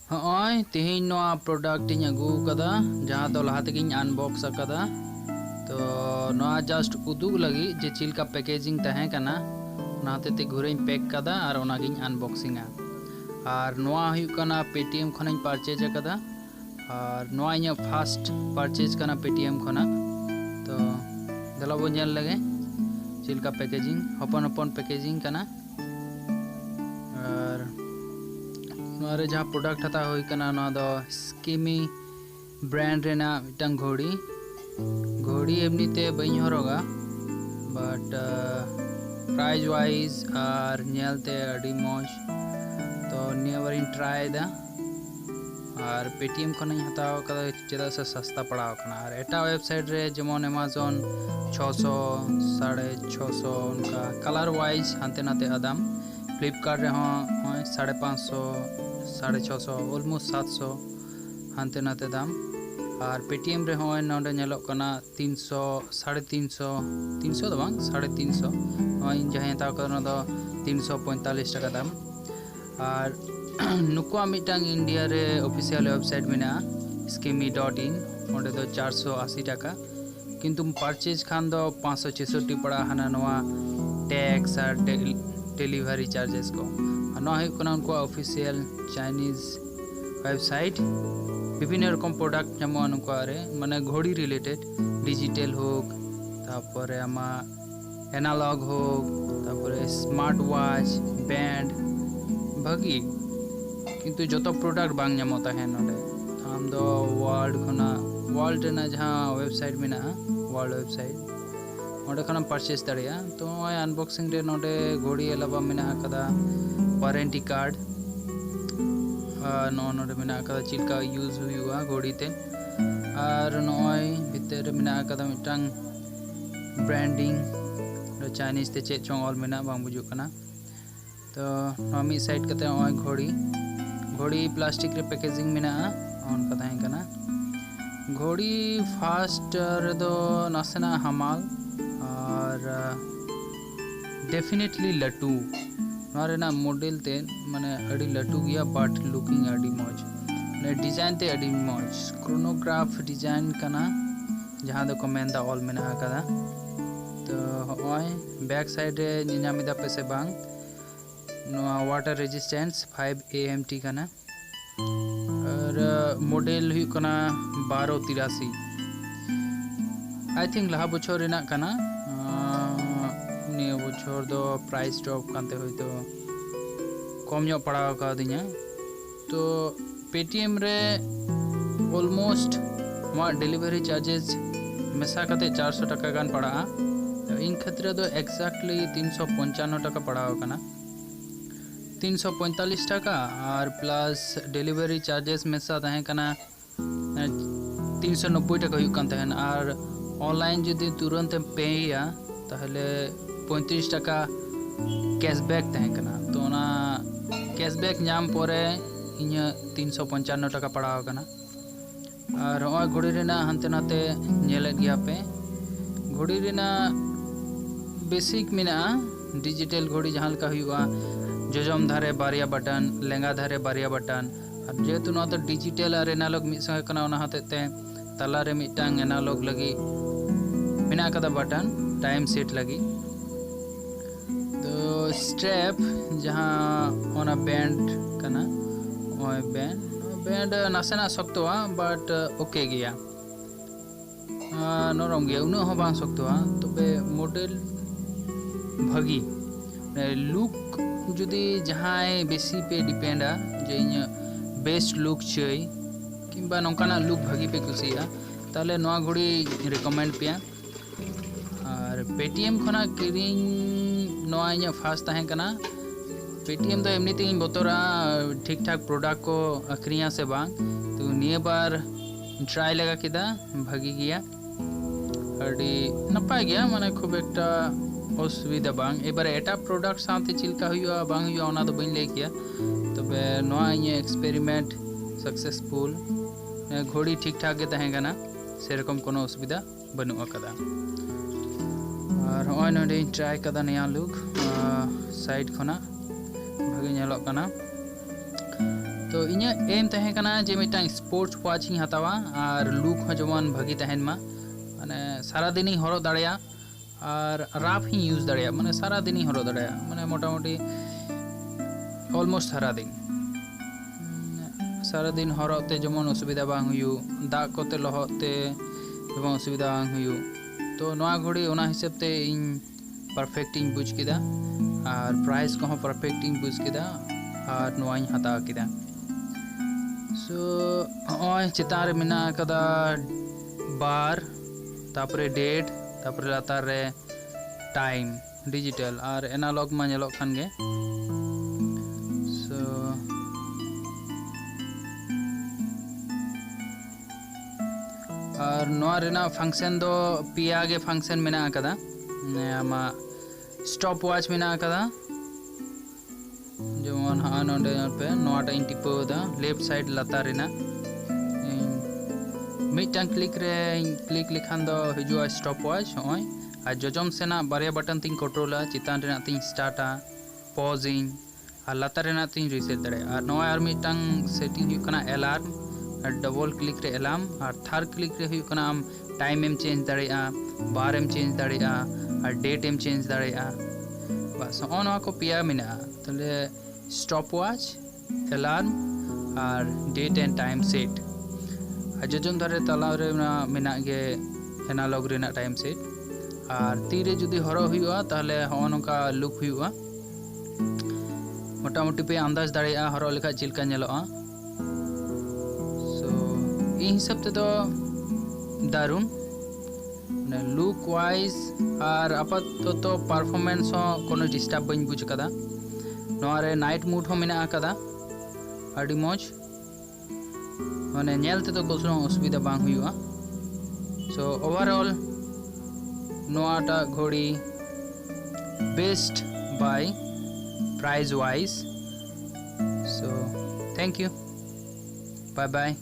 ᱦᱚᱸᱜᱼᱚᱭ ᱛᱮᱦᱮᱧ ᱱᱚᱣᱟ ᱯᱨᱚᱰᱟᱠᱴ ᱤᱧ ᱟᱹᱜᱩ ᱟᱠᱟᱫᱟ ᱡᱟᱦᱟᱸ ᱫᱚ ᱞᱟᱦᱟ ᱛᱮᱜᱮᱧ ᱟᱱᱵᱚᱠᱥ ᱟᱠᱟᱫᱟ। तो नवा जस्ट उदुग लगी जे चिलका पैकेजिंग तहे कना ना हतेते घुरें पैक कदा और ओनागिन अनबॉक्सिंगा और नवा हुयु कना पेटीएम खनई परचेज कदा और नवा इᱧ फास्ट परचेज कना पेटीएम खना तो दला बो नेल लगे चिलका पैकेजिंग हपन हपन पैकेजिंग कना और नवारे जहाँ प्रोडक्ट हता हुई कना नवा दो स्कीमी ब्रांड रेना मिटंग घोड़ी घोड़ी एमनीते बई हरोगा बट प्राइस वाइज और नेलते अड़ी मौज तो निया बार ट्राई दा और पेटीएम खन हताव कदा चेदा से सस्ता पड़ाव कना और एटा वेबसाइट रे जेमन अमेजन 600 650 उनका कलर वाइज हानते नाते आदाम फ्लिपकार्ट रे हाँ 550 650 ऑलमोस्ट 700 हानते नाते दाम और पेटीएम रे होय नोंडे नेलोक कना 300 350 300 दो बांग 350 होय जहां हताव करनो दो 345 टाका दाम और नुकुआ मिटांग इंडिया रे ऑफिशियल वेबसाइट मेना skimmy.in ओंडे दो 480 टाका किंतु परचेज खान दो 566 पड़ा हना नवा टैक्स और डिलीवरी चार्जेस को नवा हुई कना उनको ऑफिशियल चाइनीज वेबसाइट विभिन्न रकम प्रोडक्ट नामो अनुकारे माने घड़ी रिलेटेड डिजिटल होक तापरे आमा एनालॉग होक तापरे स्मार्ट वॉच बैंड भागी किंतु जतो प्रोडक्ट बांग नामो ताहे नोडे आम दो वर्ल्ड ना जहां वेबसाइट मेना वर्ल्ड वेबसाइट ओंडे खना परचेज दाड़िया तो अनबॉक्सिंग रे नोडे घड़ी एलाबा मेना कदा वारंटी कार्ड नोडे मेना कदा चिलका यूज हुआ घड़ी ते और नय भितर मेना कदा मिटांग ब्रांडिंग चाइनीज ते चे चोंग ऑल मेना बांग बुजु कना तो नमी साइड कते नय घड़ी प्लास्टिक रे पैकेजिंग मेना ऑन कदा है कना घड़ी फास्ट रे दो नासेना हमाल और डेफिनेटली लटू ना मॉडल ते माने अड़ी लटू गया बाट लुकिंग अड़ी मौज ने डिजाइन ते अड़ी मौज क्रोनोग्राफ डिजाइन कना जहां दो कमेंदा ऑल मेना कदा तो होय बैक साइड रे निनामिदा पे से बांग नोआ वाटर रेजिस्टेंस 5 AMT कना और मॉडल हुई कना 1283 आई थिंक लहा बछर रेना कना निया बछर दो प्राइस ड्रॉप कांते होय तो कम ᱧᱚᱜ पड़ाव का दिया तो पेटीएम रे ऑलमोस्ट मा डिलीवरी चार्जेस मेसा कते 400 टाका गान पड़ा इन खतरे दो एक्जैक्टली 355 टाका पड़ाव कना 345 टाका और प्लस डिलीवरी चार्जेस मेसा तहे कना 390 टाका हुई कान तहन और ऑनलाइन जदि तुरंत पे या ताहले 35 टाका कैशबैक तहे कना तो ना कैशबैक नाम परे इन 355 टाका पड़ाव कना और घड़ी रेना हंते नाते नेले गया पे घड़ी रेना बेसिक मेना डिजिटल घड़ी जहां लका हुआ जोजम धारे बारिया बटन लेंगा धारे बारिया बटन और जेहेतु ना तो डिजिटल और एनालॉग मिद संगे कना ओना हतेते तला रे मिटांग एनालॉग लगी मेना कदा बटन टाइम सेट लगी तो स्ट्रैप जहां ओना बैंड कना ओय बैंड नासेना सकतोआ बट ओके गया नरम गया उना हो बांग सकतोआ तबे मॉडल भागी लुक जुदी जहां बेसी पे डिपेंडा जे इन बेस्ट लुक चई किंबा नोकाना लुक भागी पे कुसिया ताले नवा घड़ी रिकमेंड पिया और पेटीएम खना किरिंग नवा इन फास्ट तहे कना पेटीएम तो एमनी ते बतरा ठीक ठाक प्रोडक्ट को अखरिया से बांग तो निये बार ट्राई लगा किदा भागी गया अड़ी नपाय गया माने खूब एकटा असुविधा बांग एबार एटा प्रोडक्ट साथे चिलका हुआ बांग हुआ ओना तो बइन ले किया तबे नवा इन एक्सपेरिमेंट सक्सेसफुल घड़ी ठीक ठाक के तहे कना सेरकम कोनो असुविधा बनु अकदा और होय नडे ट्राई कदा नया लुक साइड खना भागे नेलोक कना तो इᱧ एम तहे कना जे मिटांग स्पोर्ट्स वॉच ही हतावा और लुक हो जमन भागी तहन मा माने सारा दिन ही हरो दाड़िया और राफ ही यूज दाड़िया माने सारा दिन ही हरो दाड़िया माने मोटामुटी ऑलमोस्ट सारा दिन हरोते जमन असुविधा बांग हुयु दाग कोते लहते जमन असुविधा बांग हुयु तो नवा घड़ी ओना हिसाब ते इन परफेक्ट इन बुझ किदा और प्राइस को परफेक्ट इन बुझ किदा और नवा इन हता किदा सो ओय चितार मिना कदा बार तापरे डेट तापरे लातार रे टाइम डिजिटल और एनालॉग मा नेलो खान गे सो और नवा रेना फंक्शन दो पिया गे फंक्शन मेना कदा आमा स्टॉप वॉच मेना कदा जेमन हाँ नोडे पे नोटा इन टिपदा लेफ्ट साइड लातार रेना मिटांग क्लिक रे क्लिक लिखान दो हिजुआ स्टॉप वॉच होय और जोजम सेना बारे बटन तीन कंट्रोला चितान रेना तीन स्टार्टा पॉजिंग और लातार रेना तीन रिसेट दड़े और नवा और मिटांग सेटिंग हुई कना अलार्म और डबल क्लिक रे अलार्म और थर्ड क्लिक रे हुई कना आम टाइम एम चेंज दड़ेया बार एम चेंज दड़ेया और डेट एम चेंज दड़ेया बस ऑन को पिया मिना तले स्टॉप वॉच अलार्म और डेट एंड टाइम सेट और जोजम धारे तला रे मिना गे एनालॉग रेना टाइम सेट और तीरे जुदी हरो हुआ ताहले नोका लुक हुआ मोटामुटी पे अंदाज दाड़ेया हरो लेखा चिलका नेलोआ सो इ हिसाब ते तो दारुण लुक वाइज और आपातत परफॉर्मेंस हो कोनो डिस्टर्ब बन बुझ कदा नोरे नाइट मूड हो मेना कदा अड़ी मौज माने नेलते तो कोनो असुविधा बांग हुआ सो ओवरऑल नोआटा घड़ी best buy price wise so thank you bye bye.